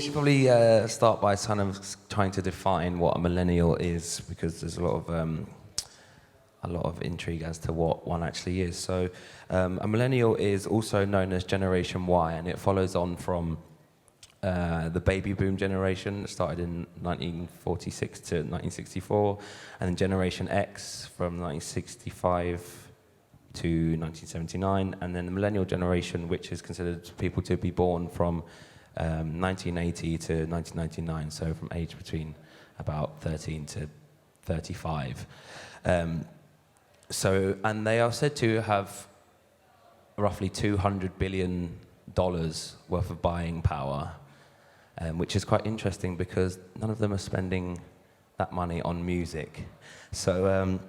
we should probably start by kind of trying to define what a millennial is, because there's a lot of intrigue as to what one actually is. So a millennial is also known as Generation Y, and it follows on from the baby boom generation that started in 1946 to 1964, and then Generation X from 1965 to 1979, and then the millennial generation, which is considered people to be born from 1980 to 1999, so from age between about 13 to 35. And they are said to have roughly $200 billion worth of buying power, which is quite interesting because none of them are spending that money on music. So,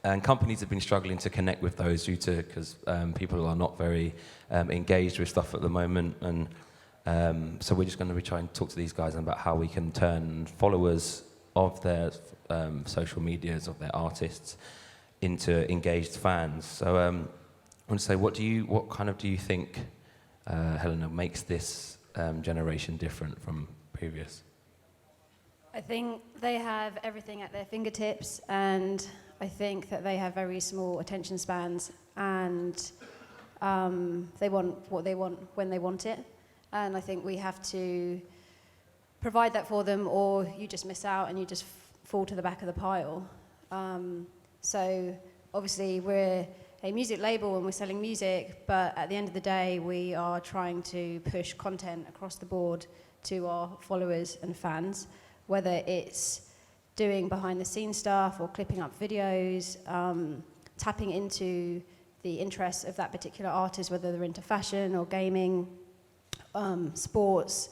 and companies have been struggling to connect with those because people are not very engaged with stuff at the moment. And so we're just going to be trying to talk to these guys about how we can turn followers of their social medias, of their artists, into engaged fans. So I want to say, what do you think, Helena, makes this generation different from previous? I think they have everything at their fingertips, and I think that they have very small attention spans, and they want what they want when they want it. And I think we have to provide that for them, or you just miss out and you just fall to the back of the pile. So obviously we're a music label and we're selling music, but at the end of the day we are trying to push content across the board to our followers and fans, whether it's doing behind the scenes stuff or clipping up videos, tapping into the interests of that particular artist, whether they're into fashion or gaming, sports,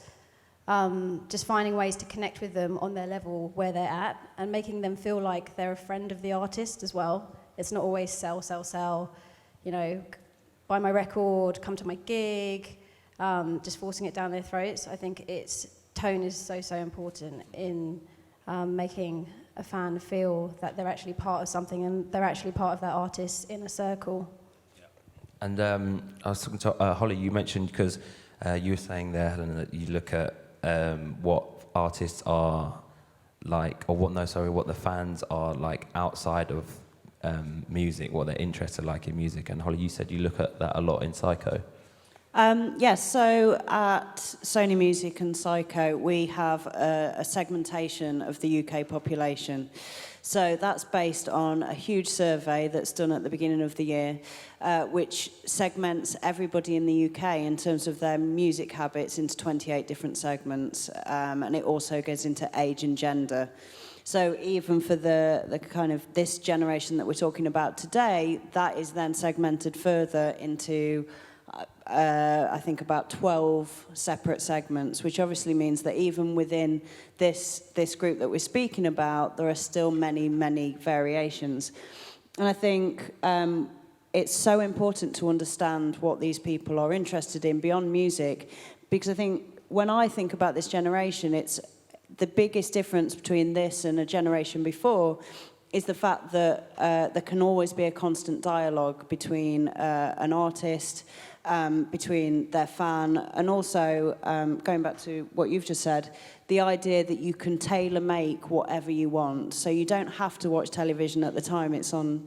just finding ways to connect with them on their level where they're at and making them feel like they're a friend of the artist as well. It's not always sell, you know, buy my record, come to my gig, just forcing it down their throats. I think tone is so important in making a fan feel that they're actually part of something and they're actually part of that artist's inner circle. Yeah. And I was talking to Holly, you mentioned, because you were saying there, Helena, that you look at what artists are like, or what the fans are like outside of music, what their interests are like in music. And Holly, you said you look at that a lot in Syco. Yes, so at Sony Music and Syco, we have a segmentation of the UK population. So that's based on a huge survey that's done at the beginning of the year, which segments everybody in the UK in terms of their music habits into 28 different segments, and it also goes into age and gender. So even for the kind of this generation that we're talking about today, that is then segmented further into I think about 12 separate segments, which obviously means that even within this group that we're speaking about, there are still many variations. And I think it's so important to understand what these people are interested in beyond music, because I think when I think about this generation, it's the biggest difference between this and a generation before is the fact that there can always be a constant dialogue between an artist, between their fan, and also, going back to what you've just said, the idea that you can tailor-make whatever you want. So you don't have to watch television at the time it's on.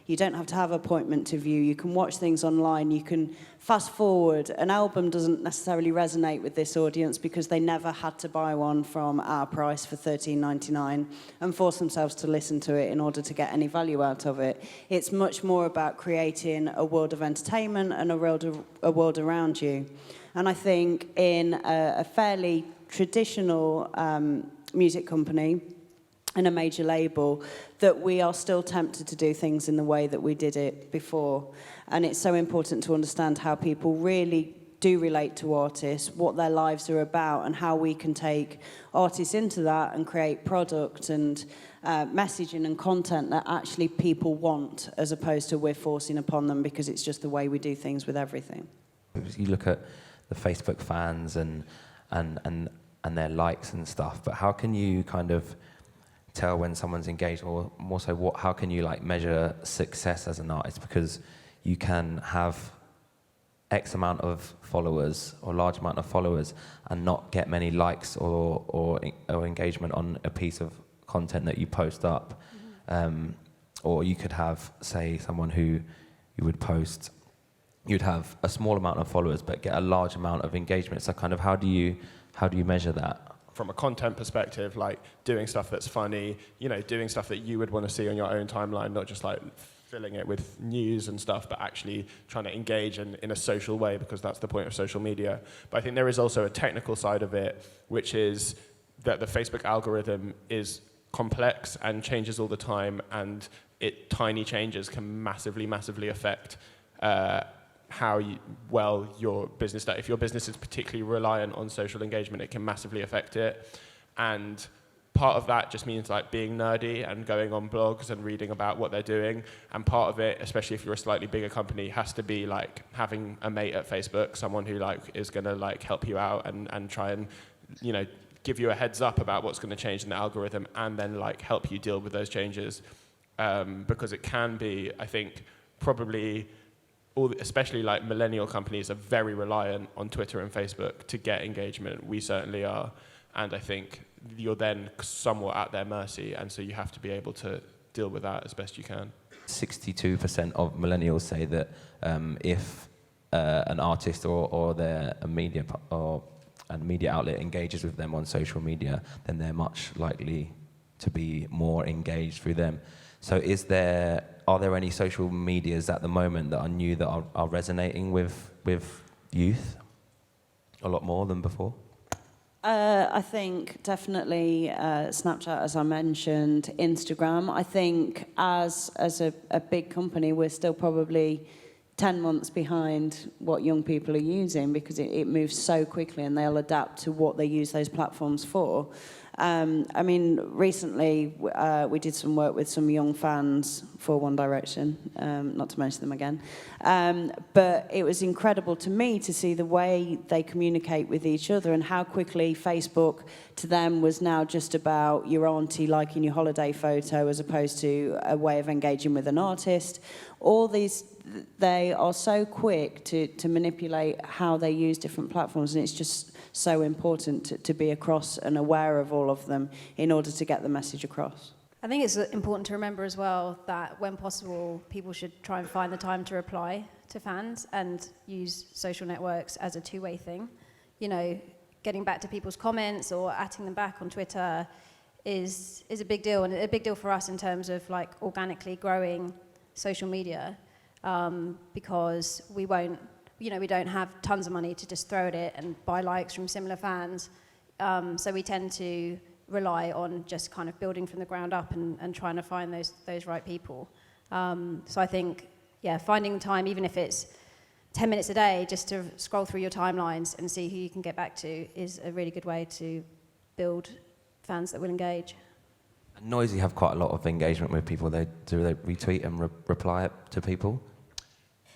You don't have to have an appointment to view. You can watch things online. You can fast forward. An album doesn't necessarily resonate with this audience because they never had to buy one from our price for $13.99 and force themselves to listen to it in order to get any value out of it. It's much more about creating a world of entertainment and a world around you. And I think in a fairly traditional music company, and a major label, that we are still tempted to do things in the way that we did it before. And it's so important to understand how people really do relate to artists, what their lives are about, and how we can take artists into that and create product and messaging and content that actually people want, as opposed to we're forcing upon them because it's just the way we do things with everything. You look at the Facebook fans and their likes and stuff, but how can you kind of tell when someone's engaged, or more so, how can you like measure success as an artist? Because you can have X amount of followers or large amount of followers and not get many likes or engagement on a piece of content that you post up. Or you could have, say, someone who you would post, you'd have a small amount of followers but get a large amount of engagement. So kind of how do you measure that? From a content perspective, like doing stuff that's funny, doing stuff that you would want to see on your own timeline, not just like filling it with news and stuff, but actually trying to engage in a social way, because that's the point of social media. But I think there is also a technical side of it, which is that the Facebook algorithm is complex and changes all the time, and tiny changes can massively, massively affect how well your business does. If your business is particularly reliant on social engagement, it can massively affect it. And part of that just means like being nerdy and going on blogs and reading about what they're doing. And part of it, especially if you're a slightly bigger company, has to be like having a mate at Facebook, someone who like is going to like help you out and try and, give you a heads up about what's going to change in the algorithm, and then like help you deal with those changes. Because it can be, I think, probably especially like millennial companies are very reliant on Twitter and Facebook to get engagement. We certainly are. And I think you're then somewhat at their mercy, and so you have to be able to deal with that as best you can. 62% of millennials say that if an artist or a media outlet engages with them on social media, then they're much likely to be more engaged through them. So are there any social medias at the moment that are new that are resonating with youth a lot more than before? I think definitely Snapchat, as I mentioned, Instagram. I think as a big company, we're still probably 10 months behind what young people are using, because it moves so quickly and they'll adapt to what they use those platforms for. I mean, recently we did some work with some young fans for One Direction, not to mention them again. But it was incredible to me to see the way they communicate with each other and how quickly Facebook to them was now just about your auntie liking your holiday photo as opposed to a way of engaging with an artist. All these, they are so quick to manipulate how they use different platforms, and it's just so important to be across and aware of all of them in order to get the message across. I think it's important to remember as well that when possible, people should try and find the time to reply to fans and use social networks as a two-way thing. Getting back to people's comments or @ing them back on Twitter is a big deal, and a big deal for us in terms of like organically growing social media, because we don't have tons of money to just throw at it and buy likes from similar fans. So we tend to rely on just kind of building from the ground up and trying to find those right people. So I think, finding time, even if it's 10 minutes a day, just to scroll through your timelines and see who you can get back to, is a really good way to build fans that will engage. Noisey have quite a lot of engagement with people. They retweet and reply to people?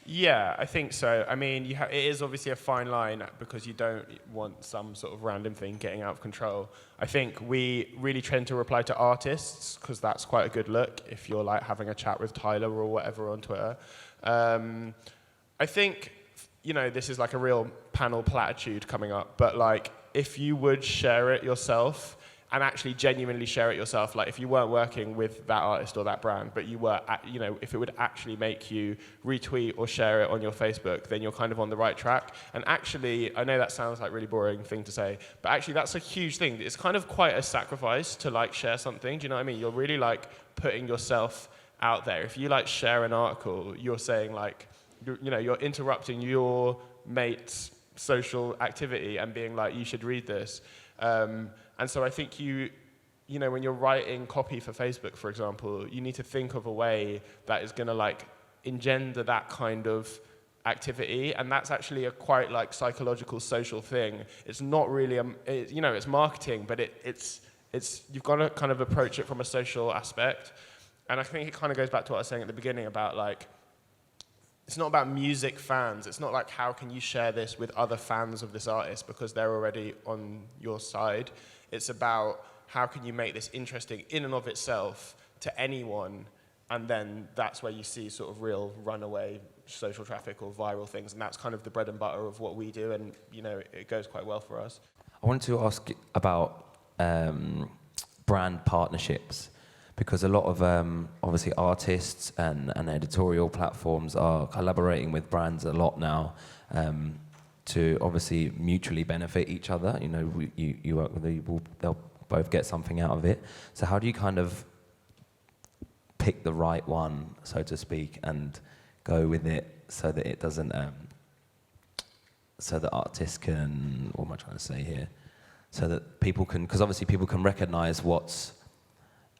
Yeah, I think so. I mean, it is obviously a fine line, because you don't want some sort of random thing getting out of control. I think we really tend to reply to artists, because that's quite a good look if you're like having a chat with Tyler or whatever on Twitter. I think, this is like a real panel platitude coming up, but like if you would share it yourself, and actually genuinely share it yourself, like if you weren't working with that artist or that brand, but you were, if it would actually make you retweet or share it on your Facebook, then you're kind of on the right track. And actually, I know that sounds like a really boring thing to say, but actually that's a huge thing. It's kind of quite a sacrifice to like share something, do you know what I mean? You're really like putting yourself out there. If you like share an article, you're saying like, you're interrupting your mate's social activity and being like, you should read this. And so I think when you're writing copy for Facebook, for example, you need to think of a way that is going to like engender that kind of activity, and that's actually a quite like psychological social thing. It's not really it's marketing, but it's you've got to kind of approach it from a social aspect. And I think it kind of goes back to what I was saying at the beginning about like, it's not about music fans. It's not like how can you share this with other fans of this artist because they're already on your side. It's about how can you make this interesting in and of itself to anyone, and then that's where you see sort of real runaway social traffic or viral things, and that's kind of the bread and butter of what we do, and it goes quite well for us. I wanted to ask about brand partnerships, because a lot of obviously artists and editorial platforms are collaborating with brands a lot now to obviously mutually benefit each other. You work with people, they'll both get something out of it. So how do you kind of pick the right one, so to speak, and go with it so that it doesn't, so that artists can, what am I trying to say here? So that people can, because obviously people can recognize what's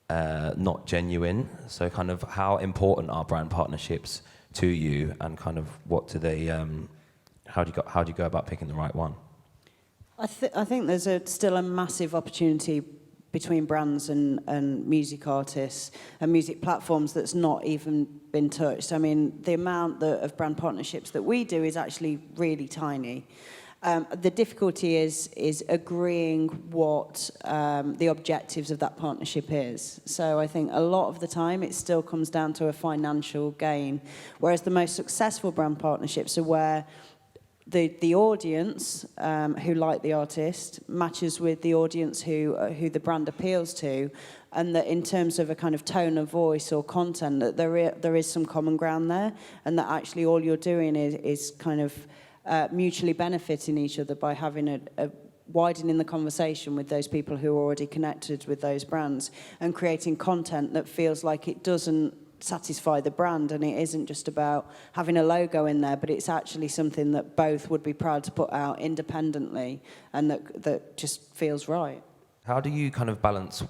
not genuine. So kind of how important are brand partnerships to you, and kind of what do they, how do you go about picking the right one? I think there's still a massive opportunity between brands and music artists and music platforms that's not even been touched. I mean, the amount of brand partnerships that we do is actually really tiny. The difficulty is agreeing what the objectives of that partnership is. So I think a lot of the time it still comes down to a financial gain, whereas the most successful brand partnerships are where the audience who like the artist matches with the audience who the brand appeals to, and that in terms of a kind of tone of voice or content, that there is some common ground there, and that actually all you're doing is kind of mutually benefiting each other by having a widening the conversation with those people who are already connected with those brands, and creating content that feels like it doesn't satisfy the brand, and it isn't just about having a logo in there, but it's actually something that both would be proud to put out independently, and that just feels right. How do you kind of balance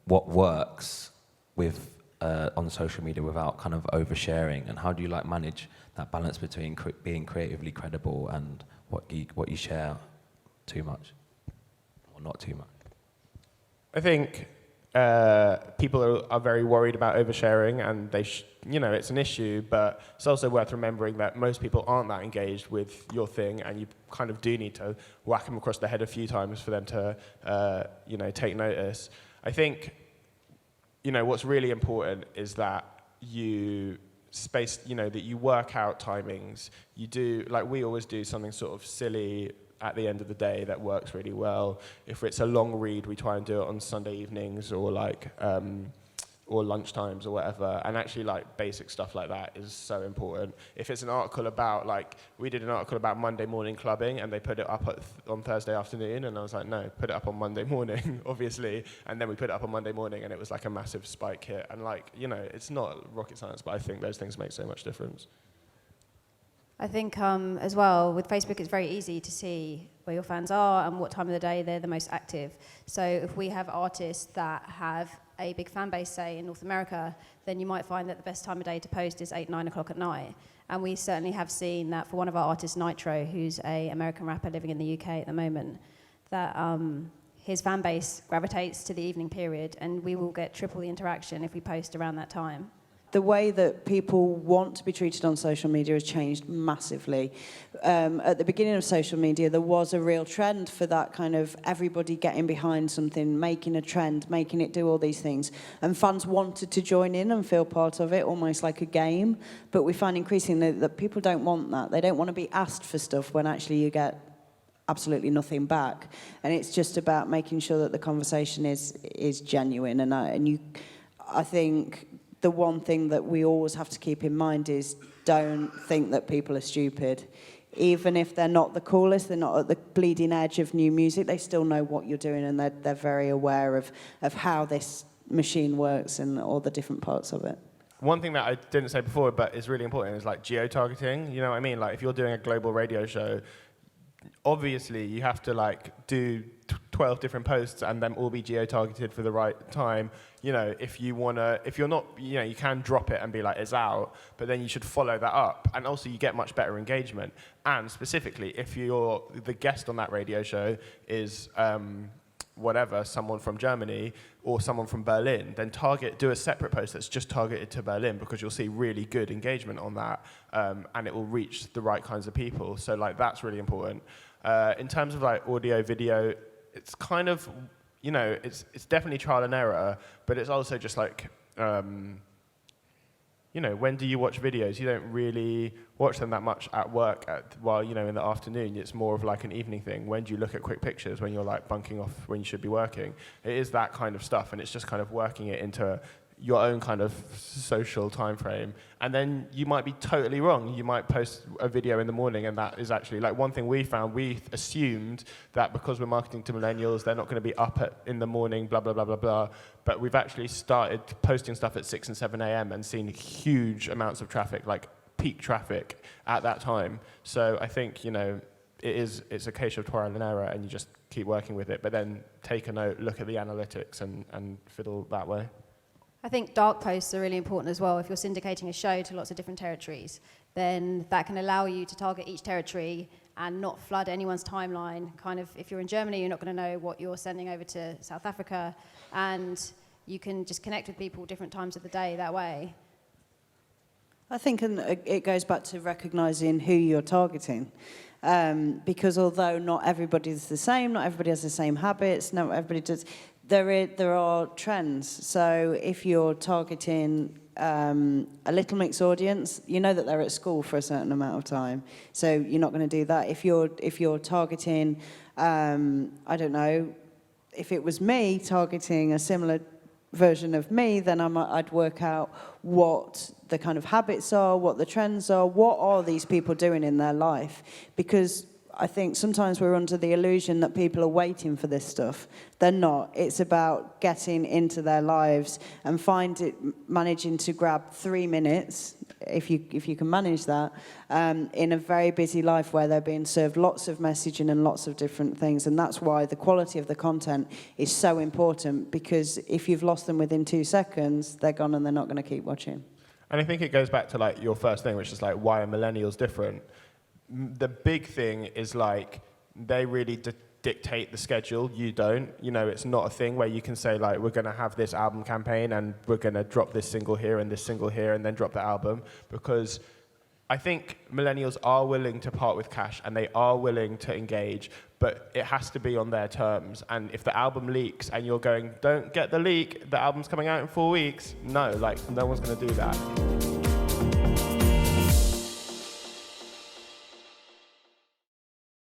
what works with on social media without kind of oversharing, and how do you manage that balance between being creatively credible and what you share too much or not too much? I think people are very worried about oversharing, and it's an issue, but it's also worth remembering that most people aren't that engaged with your thing, and you kind of do need to whack them across the head a few times for them to take notice. I think what's really important is that you that you work out timings. You do, like we always do, something sort of silly at the end of the day that works really well. If it's a long read, we try and do it on Sunday evenings or or lunchtimes or whatever. And actually basic stuff like that is so important. If it's an article about, we did an article about Monday morning clubbing, and they put it up on Thursday afternoon, and I was like, no, put it up on Monday morning, obviously. And then we put it up on Monday morning, and it was a massive spike hit. And it's not rocket science, but I think those things make so much difference. I think as well, with Facebook, it's very easy to see where your fans are and what time of the day they're the most active. So if we have artists that have a big fan base, say, in North America, then you might find that the best time of day to post is 8, 9 o'clock at night. And we certainly have seen that for one of our artists, Nitro, who's an American rapper living in the UK at the moment, that his fan base gravitates to the evening period, and we will get triple the interaction if we post around that time. The way that people want to be treated on social media has changed massively. At the beginning of social media, there was a real trend for that kind of everybody getting behind something, making a trend, making it do all these things. And fans wanted to join in and feel part of it, almost like a game. But we find increasingly that people don't want that. They don't want to be asked for stuff when actually you get absolutely nothing back. And it's just about making sure that the conversation is genuine. And I think the one thing that we always have to keep in mind is don't think that people are stupid. Even if they're not the coolest, they're not at the bleeding edge of new music, they still know what you're doing, and they're very aware of how this machine works and all the different parts of it. One thing that I didn't say before, but is really important, is geo-targeting. You know what I mean? If you're doing a global radio show, obviously you have to do 12 different posts and them all be geo-targeted for the right time. If you're not, you can drop it and be it's out, but then you should follow that up. And also you get much better engagement. And specifically, if the guest on that radio show is someone from Germany or someone from Berlin, then do a separate post that's just targeted to Berlin, because you'll see really good engagement on that, and it will reach the right kinds of people. So that's really important. In terms of audio, video, it's kind of, it's definitely trial and error, but it's also just when do you watch videos? You don't really watch them that much at work while, in the afternoon. It's more of like an evening thing. When do you look at quick pictures? When you're like bunking off when you should be working. It is that kind of stuff, and it's just kind of working it into your own kind of social time frame. And then you might be totally wrong. You might post a video in the morning, and that is actually, like, one thing we found, we assumed that because we're marketing to millennials, they're not going to be up in the morning, blah, blah, blah, blah, blah. But we've actually started posting stuff at 6 and 7 a.m. and seen huge amounts of traffic, like peak traffic at that time. So I think, it's a case of trial and error, and you just keep working with it. But then take a note, look at the analytics, and fiddle that way. I think dark posts are really important as well. If you're syndicating a show to lots of different territories, then that can allow you to target each territory and not flood anyone's timeline. Kind of, if you're in Germany, you're not going to know what you're sending over to South Africa, and you can just connect with people different times of the day that way. I think it goes back to recognising who you're targeting. Because although not everybody's the same, not everybody has the same habits, not everybody does... There are trends. So if you're targeting a little mix audience, you know that they're at school for a certain amount of time. So you're not going to do that. If you're targeting, I don't know, if it was me targeting a similar version of me, then I'd work out what the kind of habits are, what the trends are, what are these people doing in their life. Because I think sometimes we're under the illusion that people are waiting for this stuff. They're not. It's about getting into their lives and managing to grab 3 minutes, if you can manage that, in a very busy life where they're being served lots of messaging and lots of different things. And that's why the quality of the content is so important, because if you've lost them within 2 seconds, they're gone and they're not going to keep watching. And I think it goes back to like your first thing, which is like, why are millennials different? The big thing is like they really dictate the schedule. You don't. It's not a thing where you can say like, we're going to have this album campaign and we're going to drop this single here and this single here and then drop the album. Because I think millennials are willing to part with cash and they are willing to engage, but it has to be on their terms. And if the album leaks and you're going, don't get the leak, the album's coming out in 4 weeks. No, like no one's going to do that.